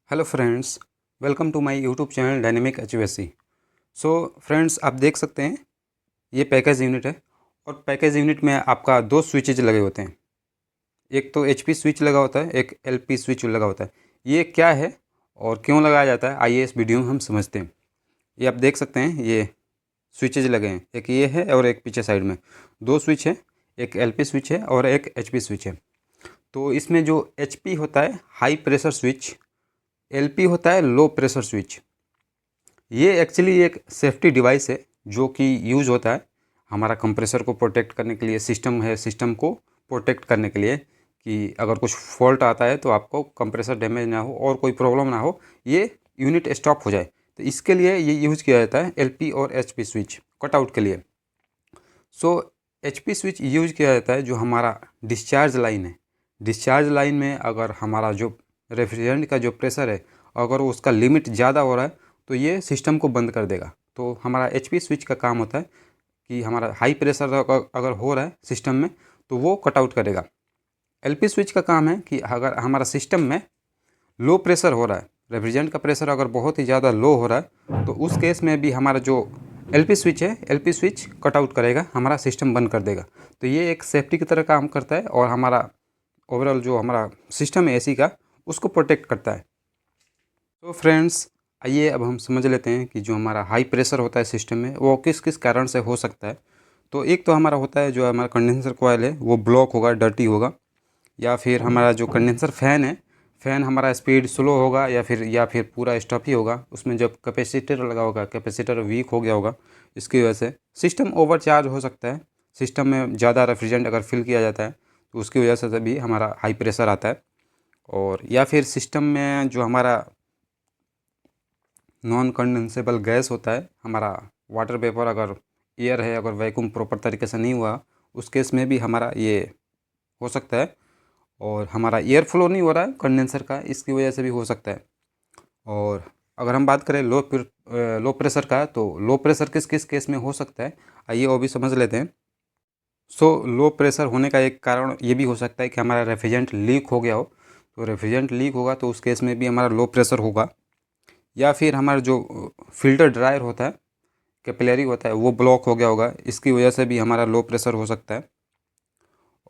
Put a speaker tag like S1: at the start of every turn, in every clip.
S1: Hello friends, welcome to my YouTube channel dynamic HVSC. So friends, आप देख सकते हैं ये पैकेज यूनिट है और पैकेज यूनिट में आपका दो स्विचेज लगे होते हैं। एक तो एचपी स्विच लगा होता है, एक एलपी स्विच लगा होता है। ये क्या है और क्यों लगाया जाता है, आइए इस वीडियो में हम समझते हैं। ये आप देख सकते हैं, ये स्विचेज लगे हैं, एक ये है और एक पीछे साइड में दो स्विच है। एक एलपी स्विच है और एक एचपी स्विच है। तो इसमें जो एचपी होता है हाई प्रेशर स्विच, एलपी होता है लो प्रेशर स्विच। ये एक्चुअली एक सेफ्टी डिवाइस है जो कि यूज़ होता है हमारा कंप्रेसर को प्रोटेक्ट करने के लिए। सिस्टम है, सिस्टम को प्रोटेक्ट करने के लिए कि अगर कुछ फॉल्ट आता है तो आपको कंप्रेसर डैमेज ना हो और कोई प्रॉब्लम ना हो, ये यूनिट स्टॉप हो जाए। तो इसके लिए ये यूज़ किया जाता है एलपी और एचपी स्विच कटआउट के लिए। सो एचपी स्विच यूज किया जाता है जो हमारा डिस्चार्ज लाइन है। डिस्चार्ज लाइन में अगर हमारा जो रेफ्रिजरेंट का जो प्रेशर है, अगर उसका लिमिट ज़्यादा हो रहा है तो ये सिस्टम को बंद कर देगा। तो हमारा एचपी स्विच का काम होता है कि हमारा हाई प्रेशर अगर हो रहा है सिस्टम में तो वो कट आउट करेगा। एलपी स्विच का काम है कि अगर हमारा सिस्टम में लो प्रेशर हो रहा है, रेफ्रिजरेंट का प्रेशर अगर बहुत ही ज़्यादा लो हो रहा है, तो उस केस में भी हमारा जो एलपी स्विच है, एलपी स्विच कट आउट करेगा, हमारा सिस्टम बंद कर देगा। तो ये एक सेफ्टी की तरह काम करता है और हमारा ओवरऑल जो हमारा सिस्टम है एसी का, उसको प्रोटेक्ट करता है। तो फ्रेंड्स, आइए अब हम समझ लेते हैं कि जो हमारा हाई प्रेशर होता है सिस्टम में वो किस किस कारण से हो सकता है। तो एक तो हमारा होता है जो हमारा कंडेंसर कॉइल है वो ब्लॉक होगा, डर्टी होगा, या फिर हमारा जो कंडेंसर फ़ैन है, फ़ैन हमारा स्पीड स्लो होगा, या फिर पूरा स्टॉप ही होगा। उसमें जब कैपेसिटर लगा होगा, कैपेसिटर वीक हो गया होगा, इसकी वजह से सिस्टम ओवरचार्ज हो सकता है। सिस्टम में ज़्यादा रेफ्रिजरेंट अगर फिल किया जाता है तो उसकी वजह से भी हमारा हाई प्रेशर आता है। और या फिर सिस्टम में जो हमारा नॉन कंडेंसेबल गैस होता है, हमारा वाटर वेपर, अगर एयर है, अगर वैक्यूम प्रॉपर तरीके से नहीं हुआ, उस केस में भी हमारा ये हो सकता है। और हमारा एयर फ्लो नहीं हो रहा है कंडेंसर का, इसकी वजह से भी हो सकता है। और अगर हम बात करें लो प्रेशर का, तो लो प्रेशर किस किस केस में हो सकता है, आइए वो भी समझ लेते हैं। सो लो प्रेशर होने का एक कारण ये भी हो सकता है कि हमारा रेफ्रिजरेंट लीक हो गया हो। तो रेफ्रिजरेंट लीक होगा तो उस केस में भी हमारा लो प्रेशर होगा। या फिर हमारा जो फिल्टर ड्रायर होता है, कैपिलरी होता है, वो ब्लॉक हो गया होगा, इसकी वजह से भी हमारा लो प्रेशर हो सकता है।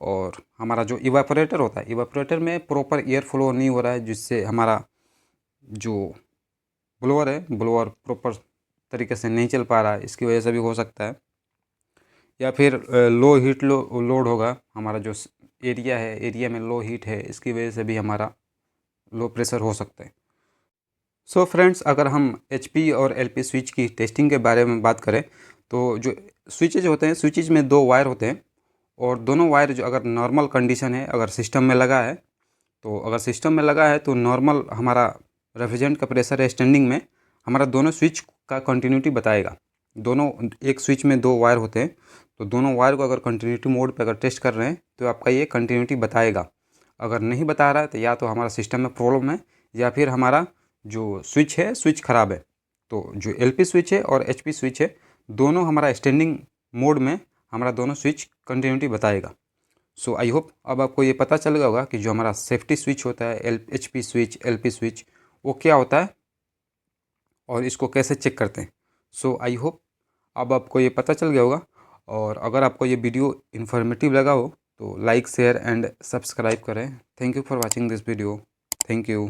S1: और हमारा जो इवापोरेटर होता है, इवापोरेटर में प्रॉपर एयर फ्लो नहीं हो रहा है, जिससे हमारा जो ब्लोअर है, ब्लोअर प्रॉपर तरीके से नहीं चल पा रहा है, इसकी वजह से भी हो सकता है। या फिर लो हीट लोड होगा, हमारा जो एरिया है, एरिया में लो हीट है, इसकी वजह से भी हमारा लो प्रेशर हो सकता है। सो फ्रेंड्स, अगर हम एचपी और एलपी स्विच की टेस्टिंग के बारे में बात करें, तो जो स्विचेज होते हैं, स्विचेज में दो वायर होते हैं और दोनों वायर जो अगर नॉर्मल कंडीशन है, अगर सिस्टम में लगा है, तो अगर सिस्टम में लगा है तो नॉर्मल हमारा रेफ्रिजरेंट का प्रेशर है स्टैंडिंग में, हमारा दोनों स्विच का कंटिन्यूटी बताएगा। दोनों, एक स्विच में दो वायर होते हैं, तो दोनों वायर को अगर कंटिन्यूटी मोड पे अगर टेस्ट कर रहे हैं तो आपका ये कंटिन्यूटी बताएगा। अगर नहीं बता रहा है तो या तो हमारा सिस्टम में प्रॉब्लम है या फिर हमारा जो स्विच है, स्विच ख़राब है। तो जो एलपी स्विच है और एचपी स्विच है, दोनों हमारा स्टैंडिंग मोड में हमारा दोनों स्विच कंटिन्यूटी बताएगा। सो आई होप अब आपको ये पता चल गया होगा कि जो हमारा सेफ्टी स्विच होता है, एचपी स्विच, एलपी स्विच, वो क्या होता है और इसको कैसे चेक करते हैं। सो आई होप अब आपको ये पता चल गया होगा। और अगर आपको ये वीडियो इन्फॉर्मेटिव लगा हो तो लाइक, शेयर एंड सब्सक्राइब करें। Thank you for watching this video. Thank you.